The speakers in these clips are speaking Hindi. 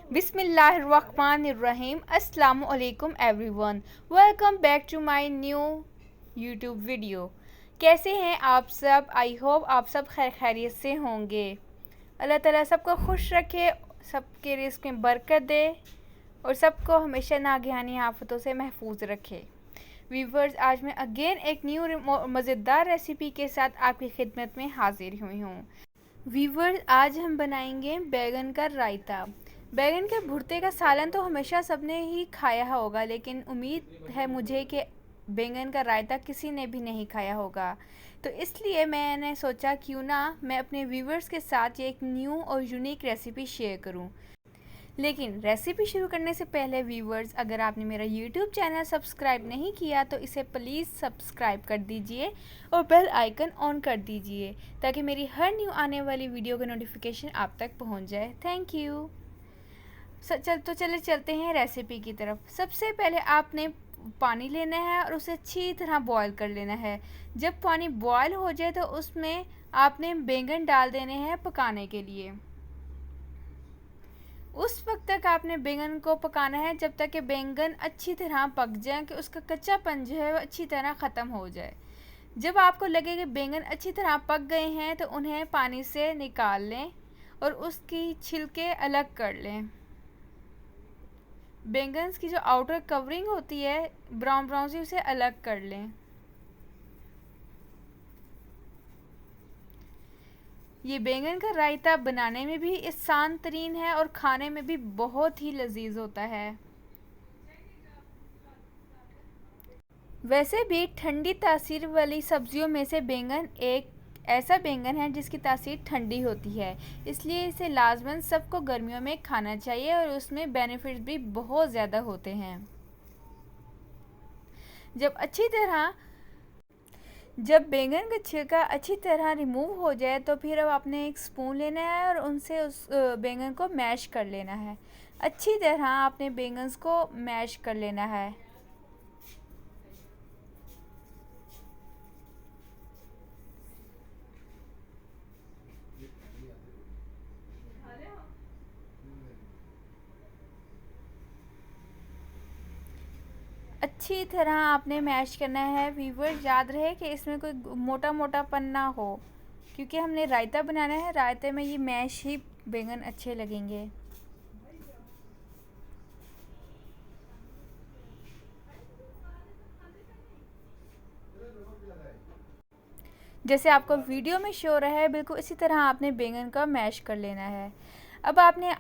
बिस्मिल्लाहिर्रहमानिर्रहीम। अस्सलामु अलैकुम everyone. Welcome back to my new YouTube video. कैसे हैं आप सब? आई होप आप सब खैर खैरियत से होंगे। अल्लाह ताला सबको खुश रखे, सबके रिज़्क़ में बरकत दे और सबको हमेशा नागहानी आफतों से महफूज रखे। व्यूवर्स, आज मैं अगेन एक न्यू मज़ेदार रेसिपी के साथ आपकी खिदमत में हाजिर हुई हूँ। व्यूवर्स, आज हम बनाएंगे बैगन का रायता। बैगन के भुर्ते का सालन तो हमेशा सबने ही खाया होगा, लेकिन उम्मीद है मुझे कि बैंगन का रायता किसी ने भी नहीं खाया होगा। तो इसलिए मैंने सोचा क्यों ना मैं अपने व्यूवर्स के साथ ये एक न्यू और यूनिक रेसिपी शेयर करूं। लेकिन रेसिपी शुरू करने से पहले व्यूवर्स, अगर आपने मेरा यूट्यूब चैनल सब्सक्राइब नहीं किया तो इसे प्लीज़ सब्सक्राइब कर दीजिए और बेल आइकन ऑन कर दीजिए ताकि मेरी हर न्यू आने वाली वीडियो का नोटिफिकेशन आप तक पहुंच जाए। Thank you. चलते हैं रेसिपी की तरफ। सबसे पहले आपने पानी लेना है और उसे अच्छी तरह बॉईल कर लेना है। जब पानी बॉईल हो जाए तो उसमें आपने बैंगन डाल देने हैं पकाने के लिए। उस वक्त तक आपने बैंगन को पकाना है जब तक कि बैंगन अच्छी तरह पक जाए, कि उसका कच्चापन जो है वो अच्छी तरह ख़त्म हो जाए। जब आपको लगे कि बैंगन अच्छी तरह पक गए हैं तो उन्हें पानी से निकाल लें और उसकी छिलके अलग कर लें। बैंगन की जो आउटर कवरिंग होती है ब्राउन ब्राउन सी, उसे अलग कर लें। ये बैंगन का रायता बनाने में भी आसान तरीन है और खाने में भी बहुत ही लजीज होता है। वैसे भी ठंडी तासीर वाली सब्जियों में से बैंगन एक ऐसा बैंगन है जिसकी तासीर ठंडी होती है, इसलिए इसे लाजमन सबको गर्मियों में खाना चाहिए और उसमें बेनिफिट्स भी बहुत ज़्यादा होते हैं। जब बैंगन का छिलका अच्छी तरह रिमूव हो जाए तो फिर अब आपने एक स्पून लेना है और उनसे उस बैंगन को मैश कर लेना है। अच्छी तरह आपने बैंगन को मैश कर लेना है। अच्छी तरह आपने मैश करना है। व्यूअर्स, याद रहे कि इसमें कोई मोटा मोटापन ना हो, क्योंकि हमने रायता बनाना है। रायते में ये मैश ही बैंगन अच्छे लगेंगे। जैसे आपको वीडियो में शो रहा है, बिल्कुल इसी तरह आपने बैंगन का मैश कर लेना है। अब आपने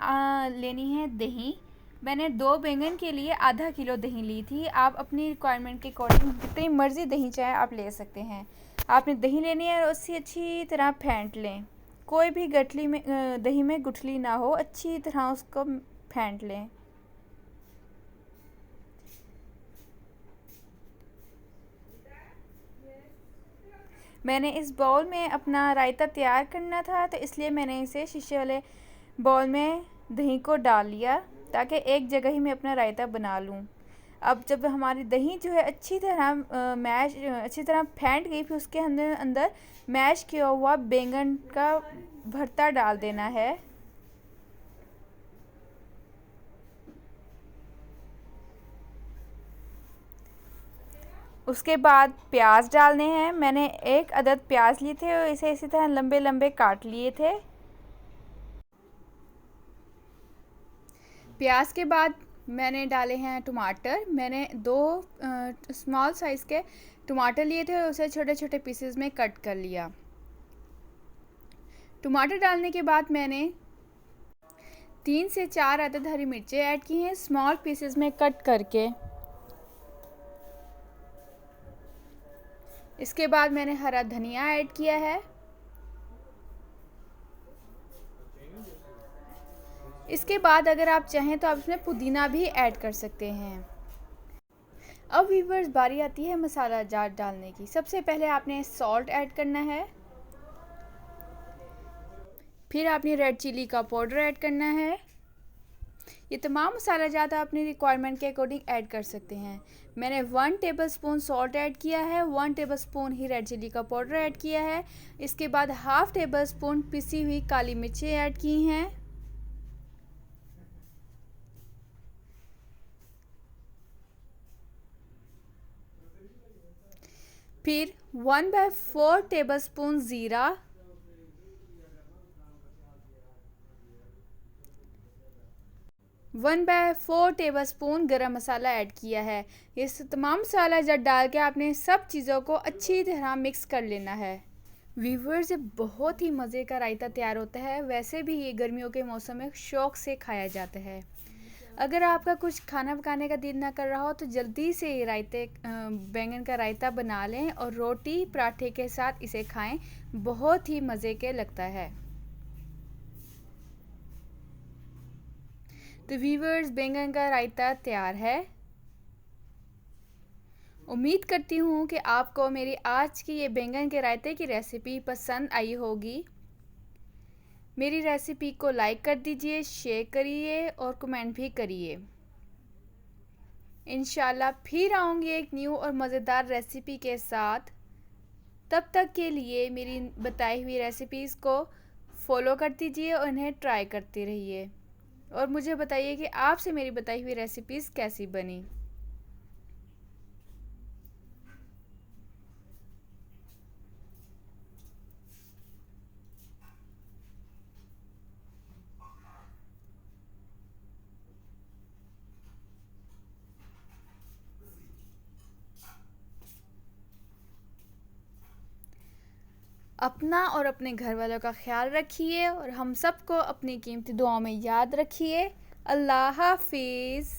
लेनी है दही। मैंने 2 बैंगन के लिए आधा किलो दही ली थी। आप अपनी रिक्वायरमेंट के अकॉर्डिंग जितनी मर्ज़ी दही चाहे आप ले सकते हैं। आपने दही लेनी है और उससे अच्छी तरह फेंट लें। कोई भी गठली में दही में गुठली ना हो, अच्छी तरह उसको फेंट लें। मैंने इस बाउल में अपना रायता तैयार करना था, तो इसलिए मैंने इसे शीशे वाले बाउल में दही को डाल लिया ताकि एक जगह ही मैं अपना रायता बना लूँ। अब जब हमारी दही जो है अच्छी तरह फेंट गई, फिर उसके अंदर मैश किया हुआ बैंगन का भरता डाल देना है। उसके बाद प्याज डालने हैं। मैंने 1 अदद प्याज लिए थे और इसे इसी तरह लंबे लंबे काट लिए थे। प्याज के बाद मैंने डाले हैं टमाटर। मैंने 2 स्मॉल साइज़ के टमाटर लिए थे और उसे छोटे छोटे पीसेस में कट कर लिया। टमाटर डालने के बाद मैंने 3 से 4 अदद हरी मिर्चें ऐड की हैं स्मॉल पीसेस में कट करके। इसके बाद मैंने हरा धनिया ऐड किया है। इसके बाद अगर आप चाहें तो आप इसमें पुदीना भी ऐड कर सकते हैं। अब व्यूअर्स, बारी आती है मसाला जार डालने की। सबसे पहले आपने सॉल्ट ऐड करना है, फिर आपने रेड चिली का पाउडर ऐड करना है। ये तमाम मसाला जात आप अपनी रिक्वायरमेंट के अकॉर्डिंग ऐड कर सकते हैं। मैंने 1 टेबलस्पून सॉल्ट ऐड किया है, 1 टेबलस्पून ही रेड चिली का पाउडर ऐड किया है। इसके बाद हाफ़ टेबलस्पून पिसी हुई काली मिर्चें ऐड की हैं। फिर 1/4 टेबलस्पून ज़ीरा, 1/4 टेबलस्पून गरम मसाला ऐड किया है। ये तमाम मसाला जब डाल के आपने सब चीज़ों को अच्छी तरह मिक्स कर लेना है। व्यूअर्स, ये बहुत ही मज़े का रायता तैयार होता है। वैसे भी ये गर्मियों के मौसम में शौक़ से खाया जाता है। अगर आपका कुछ खाना पकाने का दिल ना कर रहा हो तो जल्दी से ये बैंगन का रायता बना लें और रोटी पराठे के साथ इसे खाएं। बहुत ही मज़े के लगता है। तो व्यूअर्स, बैंगन का रायता तैयार है। उम्मीद करती हूँ कि आपको मेरी आज की ये बैंगन के रायते की रेसिपी पसंद आई होगी। मेरी रेसिपी को लाइक कर दीजिए, शेयर करिए और कमेंट भी करिए। इंशाल्लाह फिर आऊँगी एक न्यू और मज़ेदार रेसिपी के साथ। तब तक के लिए मेरी बताई हुई रेसिपीज़ को फॉलो कर दीजिए और इन्हें ट्राई करते रहिए और मुझे बताइए कि आपसे मेरी बताई हुई रेसिपीज़ कैसी बनी। अपना और अपने घर वालों का ख्याल रखिए और हम सबको अपनी कीमती दुआओं में याद रखिए। अल्लाह हाफिज़।